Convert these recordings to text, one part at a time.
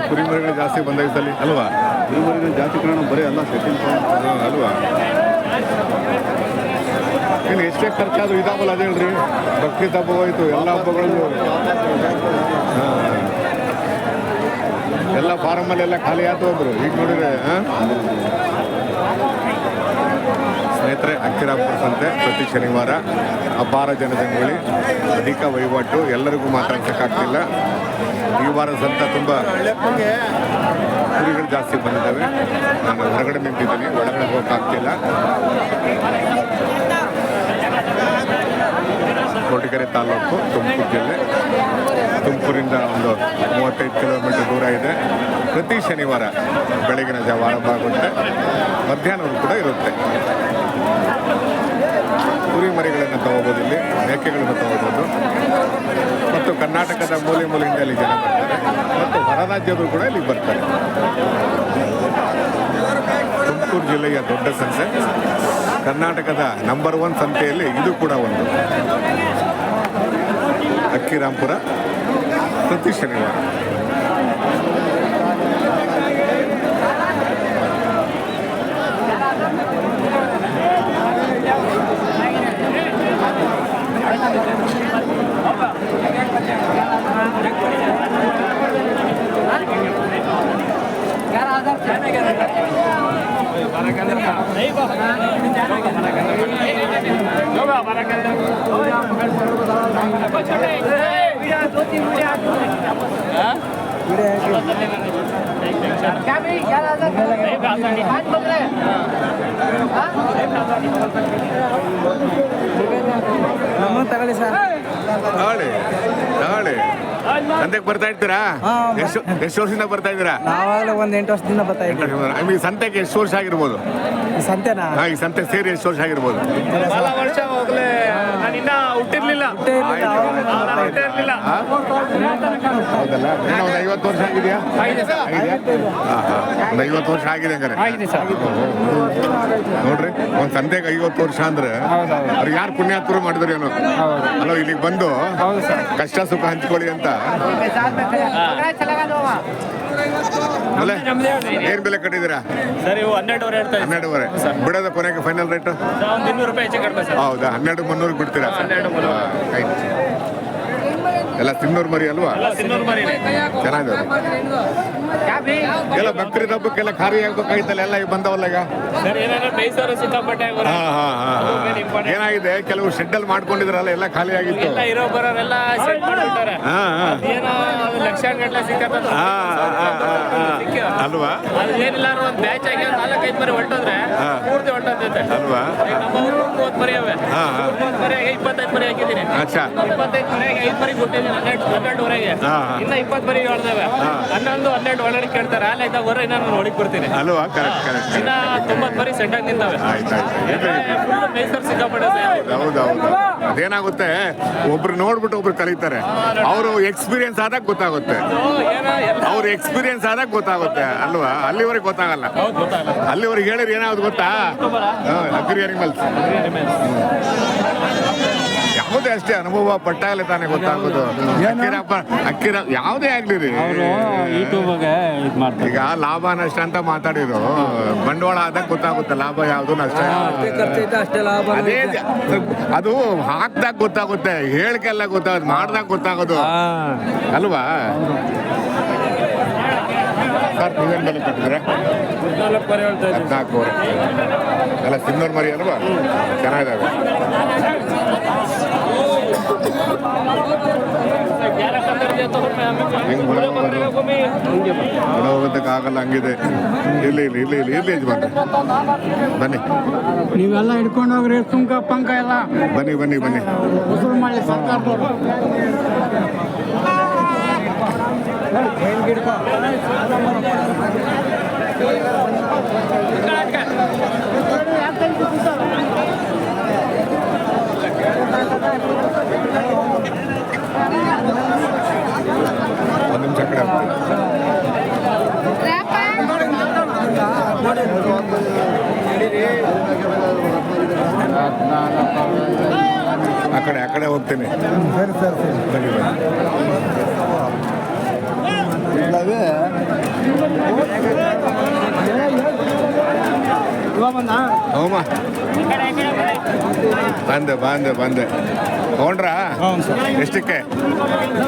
ಕುರಿಮರಿಗಳು ಜಾಸ್ತಿ ಬಂದಾಯ್ತಲ್ಲಿ ಅಲ್ವಾ? ಕುರಿಮರಿಗಳು ಜಾಸ್ತಿ ಕಾರಣ ಬರೀ ಎಲ್ಲ ಸೆಕೆಂಡ್ ಅಲ್ವಾ? ಇನ್ನು ಎಷ್ಟೇ ಖರ್ಚಾದರೂ ಇದಾವಲ್ಲ ಅದೇ ಹೇಳ್ರಿ. ಬಕ್ರೀದ್ ಹಬ್ಬ ಹೋಯ್ತು, ಎಲ್ಲ ಹಬ್ಬಗಳು ಎಲ್ಲ ಫಾರಮಲ್ಲೆಲ್ಲ ಖಾಲಿ ಆಯ್ತು ಅಂದರು. ಈಗ ನೋಡಿದ್ರೆ ಸ್ನೇಹಿತರೆ, ಅಕ್ಕಿರಾಪುರ ಸಂತೆ ಪ್ರತಿ ಶನಿವಾರ ಅಪಾರ ಜನಜಂಗುಳಿ, ಅಧಿಕ ವಹಿವಾಟು, ಎಲ್ಲರಿಗೂ ಮಾತಾಡ್ಸೋಕ್ಕಾಗ್ತಿಲ್ಲ. ಈ ವಾರ ಸಂತ ತುಂಬ ಕುರಿಗಳು ಜಾಸ್ತಿ ಬಂದಿದ್ದಾವೆ. ನಾನು ಹೊರಗಡೆ ನಿಂತಿದ್ದೀನಿ, ಒಳಗಡೆ ಹೋಗೋಕ್ಕಾಗ್ತಿಲ್ಲ. ಕೊರಟಗೆರೆ ತಾಲೂಕು, ತುಮಕೂರು ಜಿಲ್ಲೆ. ತುಮಕೂರಿಂದ ಒಂದು 35 ಕಿಲೋಮೀಟರ್ ದೂರ ಇದೆ. ಪ್ರತಿ ಶನಿವಾರ ಬೆಳಗಿನ ಜಾವ ಆರಂಭ ಆಗುತ್ತೆ, ಮಧ್ಯಾಹ್ನವೂ ಕೂಡ ಇರುತ್ತೆ. ಕುರಿ ಮರಿಗಳನ್ನು ತಗೋಬೋದು, ಇಲ್ಲಿ ಮೇಕೆಗಳನ್ನು ತಗೋಬೋದು. ಮತ್ತು ಕರ್ನಾಟಕದ ಮೂಲೆ ಮೂಲೆಯಿಂದ ಇಲ್ಲಿ ಜನ ಬರ್ತಾರೆ, ಮತ್ತು ಹೊರ ರಾಜ್ಯದವರು ಕೂಡ ಇಲ್ಲಿಗೆ ಬರ್ತಾರೆ. ತುಮಕೂರು ಜಿಲ್ಲೆಯ ದೊಡ್ಡ ಸಂತೆ, ಕರ್ನಾಟಕದ ನಂಬರ್ 1 ಸಂತೆಯಲ್ಲಿ ಇದು ಕೂಡ ಒಂದು. ಅಕ್ಕಿರಾಂಪುರ ಪ್ರತಿ ಶನಿವಾರ. ತಗೊಳ್ಳಿ ಸರ್, ತಗೊಳ್ಳಿ. ಸಂತೆಗೆ ಬರ್ತಾ ಇರ್ತೀರಾ? ಎಷ್ಟು ವರ್ಷದಿಂದ ಬರ್ತಾ ಇದ್ದೀರಾ? ನಾವಾಗಲೇ ಒಂದು 8 ವರ್ಷದಿಂದ ಬರ್ತಾ ಇದ್ದೀವಿ. ಈ ಸಂತೆಗೆ ಎಷ್ಟು ವರ್ಷ ಆಗಿರ್ಬೋದು? ಸಂತೆನಾ? ಈ ಸಂತೆ ಸೇರಿ ಎಷ್ಟು ವರ್ಷ ಆಗಿರ್ಬೋದು? ವರ್ಷ ಹೋಗ್ಲೇ ನಾನು ಇನ್ನ ಹುಟ್ಟಿರ್ಲಿಲ್ಲ. ಹೌದಲ್ಲ, ಏನೋ ಒಂದು 50 ವರ್ಷ ಆಗಿದೆಯಾ? ಒಂದು 50 ವರ್ಷ ಆಗಿದೆ ಹಂಗಾರೆ. ನೋಡ್ರಿ, ಒಂದು ಸಂತೆಗೆ 50 ವರ್ಷ ಅಂದ್ರೆ ಅವ್ರಿಗೆ ಯಾರು ಪುಣ್ಯಾತ್ಮರು ಮಾಡಿದ್ರು ಏನೋ ಅಲ್ಲೋ, ಇಲ್ಲಿಗೆ ಬಂದು ಕಷ್ಟ ಸುಖ ಹಂಚ್ಕೊಳ್ಳಿ ಅಂತ. ಏನ್ ಬೆಲೆ ಕಟ್ಟಿದ್ದೀರಾ? ಸರ್ ಇವು 12.5 ಹೇಳ್ತಾ ಇದ್ದೀನಿ. 12.5 ಬಿಡೋದ ಕೊನೆಗೆ ಫೈನಲ್ ರೇಟ್? ಒಂದು 200 ರೂಪಾಯಿ ಹೆಚ್ಚು ಕಡಿಮೆ ಸರ್. ಹೌದಾ? 12,300 ಬಿಡ್ತೀರಾ? 12,300 ಎಲ್ಲ ತಿನ್ನೋರು ಮರಿ ಅಲ್ವಾ? ಚೆನ್ನಾಗಿದೆ. ಎಲ್ಲ ಬಕ್ರೀದ್ ಹಬ್ಬಕ್ಕೆಲ್ಲ ಖಾಲಿ ಆಗ್ಬೇಕಾಗಿತ್ತಲ್ಲ, ಎಲ್ಲ ಈಗ ಬಂದವಲ್ಲ ಈಗ. ಏನಾಗಿದೆ, ಕೆಲವು ಶೆಡ್ಡಲ್ ಮಾಡ್ಕೊಂಡಿದ್ರಲ್ಲ, ಎಲ್ಲ ಖಾಲಿ ಆಗಿತ್ತು. ಇರೋ ಬರೋರೆಲ್ಲ ಸೆಟ್ ಮಾಡಿಬಿಟ್ಟಾರೆ. ಏನೋ ಲಕ್ಷಾಂಗಟ್ಟಲೆ ಸಿಕ್ಕತ್ತ ಅಲ್ವಾ? ಏನಿಲ್ಲ ಒಂದು ಬ್ಯಾಚ್ ಆಗಿ 4-5 ಮರಿ ಹೊಟ್ಟೋದ್ರೆ ಪೂರ್ತಿ ಹೊಟ್ಟೋದೈತೆ ಅಲ್ವಾ? ನಮ್ಮ 30 ಮರಿ ಅವೆ. 30 ಮರಿಯಾಗೆ 25 ಮರಿ ಹಾಕಿದ್ದೀನಿ. 25 ಮರಿಯಾಗೆ 5 ಮರಿ ಕೊಟ್ಟಿದ್ದೀನಿ. 12ವರೆಗೆ ಇನ್ನ 20 ಮರಿ ಹೊಡೆದವೆ. 11-12 ಒಳಗಡೆ ಕೇಳ್ತಾರೆ. ಆಯ್ತಾ ಹೊರ ನಾನು ನೋಡಿಕ್ ಕೊಡ್ತೀನಿ ಅಲ್ವಾ? ಇನ್ನ 90 ಮರಿ ಸೆಟ್ ಆಗಿ ನಿಂತವೆ. ಮೈಸೂರು ಸಿಕ್ಕಾಪಟ್ಟೆ. ಹೌದೌದು. ಅದೇನಾಗುತ್ತೆ, ಒಬ್ರು ನೋಡ್ಬಿಟ್ಟು ಒಬ್ರು ಕಲಿತಾರೆ. ಅವರು ಎಕ್ಸ್ಪೀರಿಯನ್ಸ್ ಆದಾಗ ಗೊತ್ತಾಗುತ್ತೆ. ಅವ್ರ ಎಕ್ಸ್ಪೀರಿಯನ್ಸ್ ಆದಾಗ ಗೊತ್ತಾಗುತ್ತೆ ಅಲ್ವಾ? ಅಲ್ಲಿವರೆಗೆ ಗೊತ್ತಾಗಲ್ಲ. ಅಲ್ಲಿವರೆಗೆ ಹೇಳಿದ್ರೆ ಏನಾದ್ರು ಗೊತ್ತಾ? ಅಗ್ರಿ ಅನಿಮಲ್ಸ್ ಯಾವುದೇ ಅಷ್ಟೇ ಅನುಭವ ಪಟ್ಟಾಗಲೇ ತಾನೇ ಗೊತ್ತಾಗೋದು. ಅಕ್ಕಿರ ಯಾವುದೇ ಆಗ್ಲಿ ರೀ, ಈಗ ಲಾಭ ನಷ್ಟ ಅಂತ ಮಾತಾಡಿದ್ರು. ಬಂಡವಾಳ ಆದಾಗ ಗೊತ್ತಾಗುತ್ತೆ ಲಾಭ ಯಾವುದು ನಷ್ಟ. ಅದೇ ಅದು ಹಾಕ್ದಾಗ ಗೊತ್ತಾಗುತ್ತೆ, ಹೇಳಿಕೆಲ್ಲ ಗೊತ್ತಾಗುತ್ತೆ, ಮಾಡ್ದಾಗ ಗೊತ್ತಾಗೋದು ಅಲ್ವಾ? ಸರ್ ನೀವೇನು ಬೆಲೆ ಕಟ್ಟಿದ್ರೆ? 14 ಎಲ್ಲ ತಿನ್ನೋರ್ ಮರಿ ಅಲ್ವಾ? ಚೆನ್ನಾಗಿದ್ದಾವೆ. ಹೋಗೋದಕ್ಕಾಗಲ್ಲ, ಹಂಗಿದೆ. ಇಲ್ಲಿ ಯಜಮಾನ್ರಿ ಬನ್ನಿ, ನೀವೆಲ್ಲ ಹಿಡ್ಕೊಂಡು ಹೋಗ್ರಿ. ಸುಂಕ ಪಂಕ ಎಲ್ಲ ಬನ್ನಿ ವಸೂಲು ಮಾಡಿ ಸರ್ಕಾರದವರು. ಒಂದು ನಿಮಿಷ ಕಡೆ ಆ ಕಡೆ ಹೋಗ್ತೀನಿ. ಸರಿ ಸರ್, ಬನ್ನಿ. ಹೋಮ ಬಂದೆ ತಗೊಂಡ್ರಾ ಎಷ್ಟಕ್ಕೆ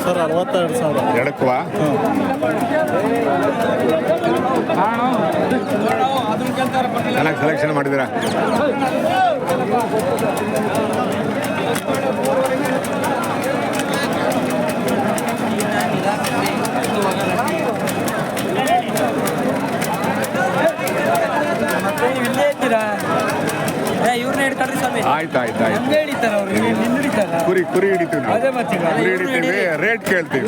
ಸರ್ 62,000. ಎಡಕ್ಕವಾ ಚೆನ್ನಾಗಿ ಸೆಲೆಕ್ಷನ್ ಮಾಡಿದ್ದೀರಾ. ಇಲ್ಲೇ ಇದ್ದೀರಾ? ಇವ್ರನ್ನ ಹಿಡ್ಕೊಳ್ರಿ ಸ್ವಾಮಿ. ಆಯ್ತು ನಮ್ಗೆ ಹಿಡಿತಾರ ಅವ್ರು, ನಿನ್ನ ಹಿಡಿತಾರ. ಕುರಿ ಹಿಡಿತೀವಿ ನಾವು. ಅದೇ ಮತ್ತೆ ಈಗ. ಕುರಿ ಹಿಡಿತೀವಿ, ರೇಟ್ ಕೇಳ್ತೀವಿ.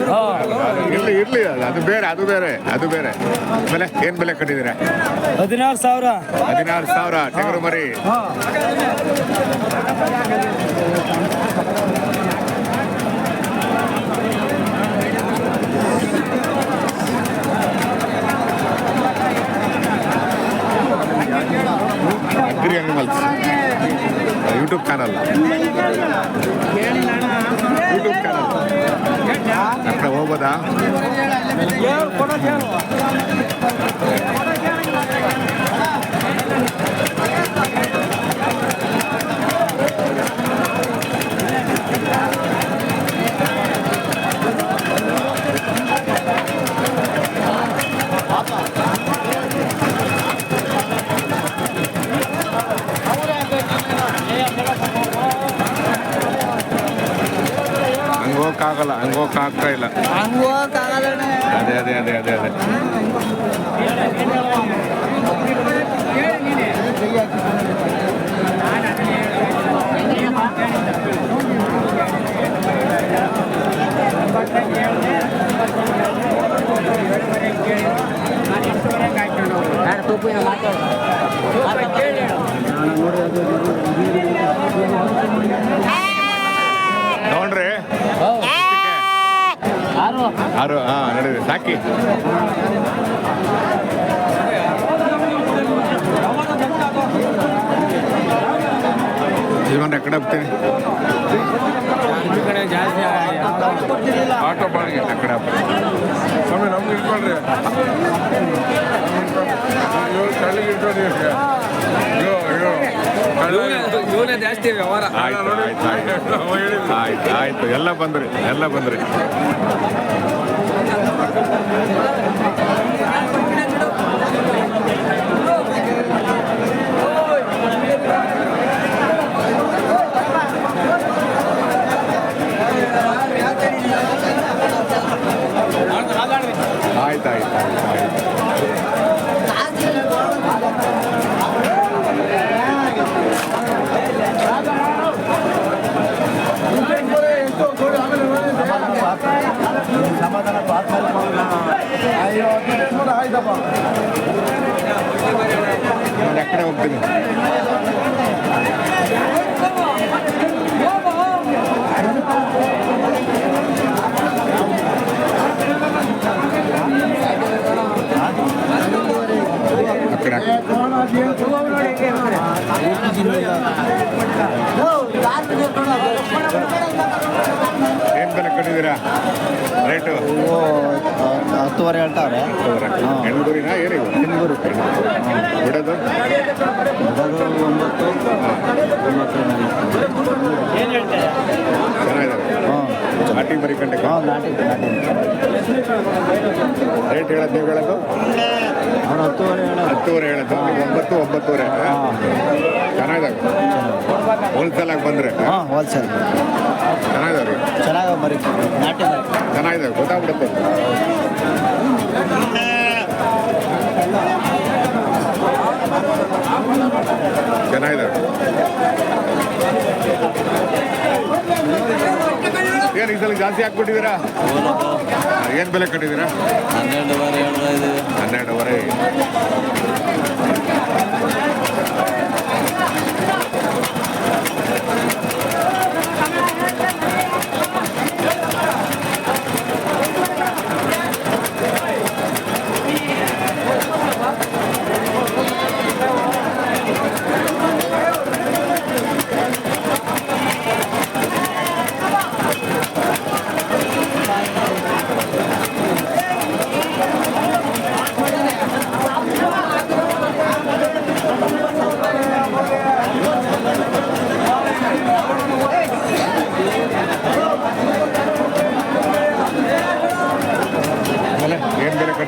ಇರ್ಲಿ ಅದು ಬೇರೆ ಬೆಲೆ ಏನ್ ಬೆಲೆ ಕಟ್ಟಿದ್ದೀರಾ? 16,000. 16,000 ಟಗರು ಮರಿ. ಅಗ್ರಿ ಅನಿಮಲ್ಸ್ ಯೂಟ್ಯೂಬ್ ಚಾನಲ್ ಅక్కడ ಹೋಗ್ಬೋದಾ? ಹಂಗೋಕ್ಕಾಗ್ತಾ ಇಲ್ಲ. ಅದೇ ನೋಡ್ರಿ 6 ನಡೀರಿ ಸಾಕಿ. ಇಲ್ವನ್ರಿ ಆ ಕಡೆ ಹೋಗ್ತೀನಿ. ಆಟೋ ಬಾಡಿಗೆ ಆ ಕಡೆ ಸ್ವಾಮಿ ನಮ್ಗೆ ಇಟ್ಕೊಳ್ರಿ. ಜಾಸ್ತಿ ವ್ಯವಹಾರ. ಆಯ್ತು ಎಲ್ಲ ಬಂದ್ರಿ. ಆ ಕಡೆ ಹೋಗ್ತೀನಿ. ಏನ್ ಬೆಲೆ ಕಟ್ಟಿದ್ದೀರಾ ರೇಟು? 10,000 ಹೇಳ್ತಾವ್ರೆ. ಹೆಣ್ಗುರಿನ ಏನಿವು? ಹೆಣ್ಗುರು. ಬಿಡೋದು 9. ಚೆನ್ನಾಗಿದ್ದಾವೆ. ನಾಟಿ ಮರಿ ಕಂಡೆ ರೇಟ್ ಹೇಳೋದು ನೀವು ಹೇಳೋದು? 10,000 ಹೇಳೋದು. 9,900 ಚೆನ್ನಾಗಿದ್ದಾವೆ. ಹೋಲ್ಸೇಲ್ ಆಗಿ ಬಂದ್ರೆ ಹೋಲ್ಸೇಲ್ ಚೆನ್ನಾಗಿದಾವೆ. ಚೆನ್ನಾಗಿ ಮರಿ, ನಾಟಿ ಮರಿ ಚೆನ್ನಾಗಿದ್ದಾವೆ, ಗೊತ್ತಾಗ್ಬಿಡುತ್ತೆ. ಚೆನ್ನಾಗಿದ್ದಾವೆ. ಏನು ಈ ಸಲ ಜಾಸ್ತಿ ಹಾಕ್ಬಿಟ್ಟಿದ್ದೀರಾ? ಏನು ಬೆಲೆ ಕಟ್ಟಿದ್ದೀರಾ? 12,500.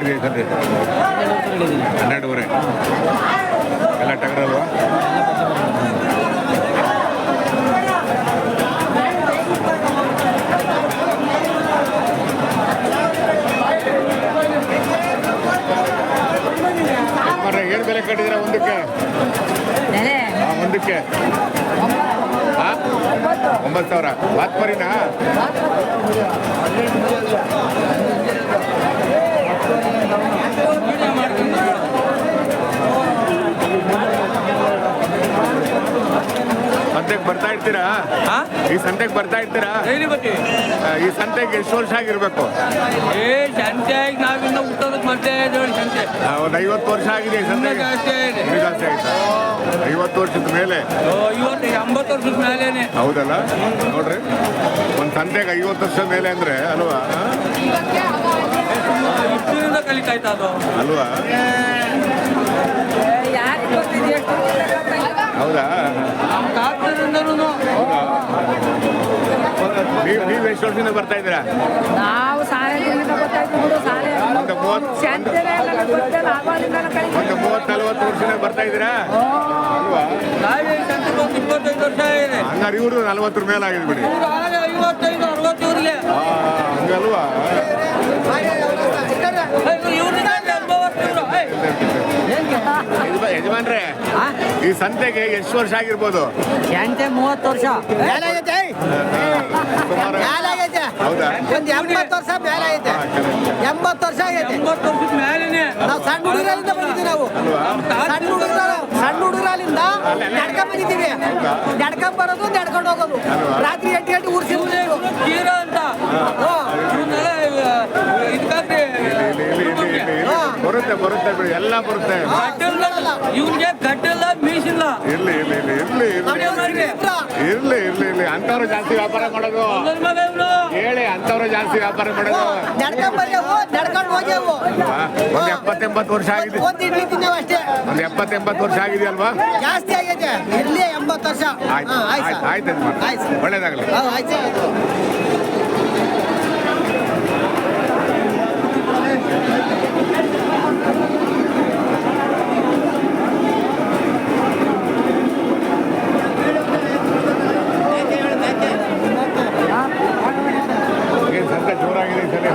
ಕಟ್ಟಿದೆ ಸದ್ಯ 12.5 ಎಲ್ಲ ಟಗರಲ್ವಾ? ಏನು ಬೆಲೆ ಕಟ್ಟಿದ್ದೀರಾ ಒಂದಕ್ಕೆ? ಒಂದಕ್ಕೆ 9,000. ಬಾತ್ ಮರಿನಾ? ಸಂತೆಗೆ ಬರ್ತಾ ಇರ್ತೀರಾ? ಈ ಸಂತೆಗೆ ಬರ್ತಾ ಇರ್ತೀರಾ? ಈ ಸಂತೆಗೆ ಎಷ್ಟು ವರ್ಷ ಆಗಿರ್ಬೇಕು? ಸಂತೆಗೆ ನಾವಿಂದ ಹುಟ್ಟೋದಕ್ಕೆ ಮತ್ತೆ ಸಂತೆ ಒಂದು 50 ವರ್ಷ ಆಗಿದೆ ಈ ಸಂತೆಗೆ. ಜಾಸ್ತಿ ಆಯ್ತಾ? 50 ವರ್ಷದ ಮೇಲೆ? 80 ವರ್ಷದ ಮೇಲೇನೆ. ಹೌದಲ್ಲ, ನೋಡ್ರಿ ಒಂದು ಸಂತೆಗೆ 50 ವರ್ಷ ಮೇಲೆ ಅಂದ್ರೆ ಅಲ್ವಾ? ಇಷ್ಟರಿಂದ ಕಲಿತಾಯ್ತ ಅದು ಅಲ್ವಾ? ಹೌದಾ? ನೀವು ಎಷ್ಟು ವರ್ಷದಿಂದ ಬರ್ತಾ ಇದ್ದೀರಾ? ನಾವು ಒಂದು 30-40 ವರ್ಷದಿಂದ ಬರ್ತಾ ಇದ್ದೀರಾ ಅಲ್ವಾ? 25 ವರ್ಷ ಇದೆ. ಹಂಗಾರೆ ಇವರು 40 ಮೇಲೆ ಆಗಿದೆ ಬಿಡಿ. 55-60 ಇವ್ರಿಗೆ ಹಂಗಲ್ವಾ? ಯಜಮಾನ್ರೆ, ಈ ಸಂತೆಗೆ ಎಷ್ಟು ವರ್ಷ ಆಗಿರ್ಬೋದು? ಸಂತೆ 30 ವರ್ಷ. ಹೌದಾ? ಒಂದು 80 ವರ್ಷ ಮೇಲೆ ಐತೆ. 80 ವರ್ಷ ಆಗೈತೆ. 80 ವರ್ಷದ ಮೇಲೇನೆ. ನಾವು ಸಣ್ಣ ಹುಡುಗರಿಂದ ಬಂದಿದ್ದೀವಿ. ನಾವು ಸಣ್ಣ ಹುಡುಗರಿಂದ ನಡ್ಕೊಂಡ್ ಬಂದಿದ್ದೀವಿ. ನಡ್ಕೊಂಡ್ ಬರೋದು ನಡ್ಕೊಂಡು ಹೋಗೋದು. ರಾತ್ರಿ 8 ಗಂಟೆ ಊರ್ಸಿದ್ರು ತೀರ ಅಂತ ಬರುತ್ತೆ ಬರುತ್ತೆ ಬಿಡಿ, ಎಲ್ಲ ಬರುತ್ತೆ. ಇವ್ರಿಗೆ ಗಡ್ಡೆಲ್ಲ ಮೀಸಿಲ್ಲ. ಇರ್ಲಿ ಇರ್ಲಿ ಇರ್ಲಿ ಇರ್ಲಿ ಇರ್ಲಿ ಇರ್ಲಿ ಇರ್ಲಿ ಇರ್ಲಿ ಅಂತವ್ರು ಜಾಸ್ತಿ ವ್ಯಾಪಾರ ಮಾಡೋದು. ಹೇಳಿ, ಅಂತವ್ರು ಜಾಸ್ತಿ ವ್ಯಾಪಾರ ಮಾಡೋದು. ನಡ್ಕೊಂಡ್ ಬರ್ಯವು, ನಡ್ಕೊಂಡು ಹೋಗ್ಯವು. ಒಂದು 70-80 ವರ್ಷ ಆಗಿದೆ. ಒಂದು ಇಡ್ಲಿ ತಿನ್ನವು ಅಷ್ಟೇ. ಒಂದು 70-80 ವರ್ಷ ಆಗಿದೆಯಲ್ವಾ? ಜಾಸ್ತಿ ಆಗೈತೆ. ಇರ್ಲಿ 80 ವರ್ಷ. ಆಯ್ತು ಆಯ್ತು, ಒಳ್ಳೇದಾಗಲಿ. ಆಯ್ತು. ಸಂತೆ ಜೋರಾಗಿದೆ ಈ ಸಲ.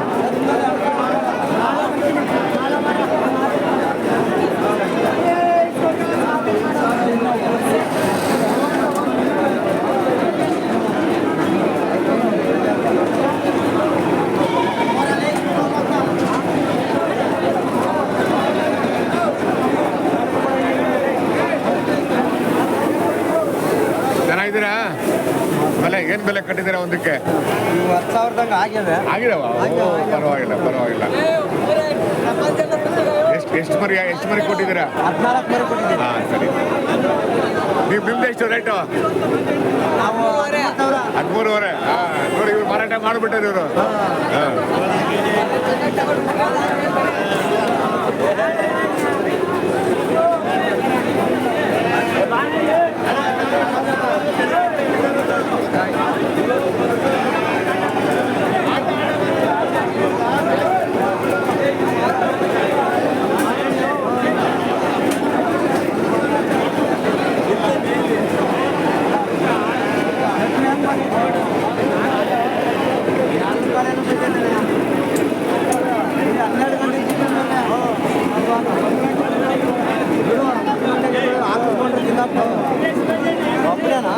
ಚೆನ್ನಾಗಿದ್ದೀರಾ? ಬೆಲೆ ಏನು ಬೆಲೆ ಕಟ್ಟಿದ್ದೀರಾ ಒಂದಕ್ಕೆ? 10,000 ಆಗ್ಯವೆ. ಆಗಿದಾವ? ಪರವಾಗಿಲ್ಲ ಪರವಾಗಿಲ್ಲ. ಎಷ್ಟು ಮರಿ ಕೊಟ್ಟಿದ್ದೀರಾ? 14 ಮರಿ ಕೊಟ್ಟಿದ್ದೀವಿ. ಹಾಂ, ಸರಿ. ನಿಮ್ದು ಎಷ್ಟು ರೇಟು? ನಾವು 13,500. ಹಾಂ, ನೋಡಿ ಇವ್ರು ಮಾರಾಟ ಮಾಡಿಬಿಟ್ಟಾರೆ ಇವರು. ಹಾಂ, ಒಬ್ಬರೇನಾ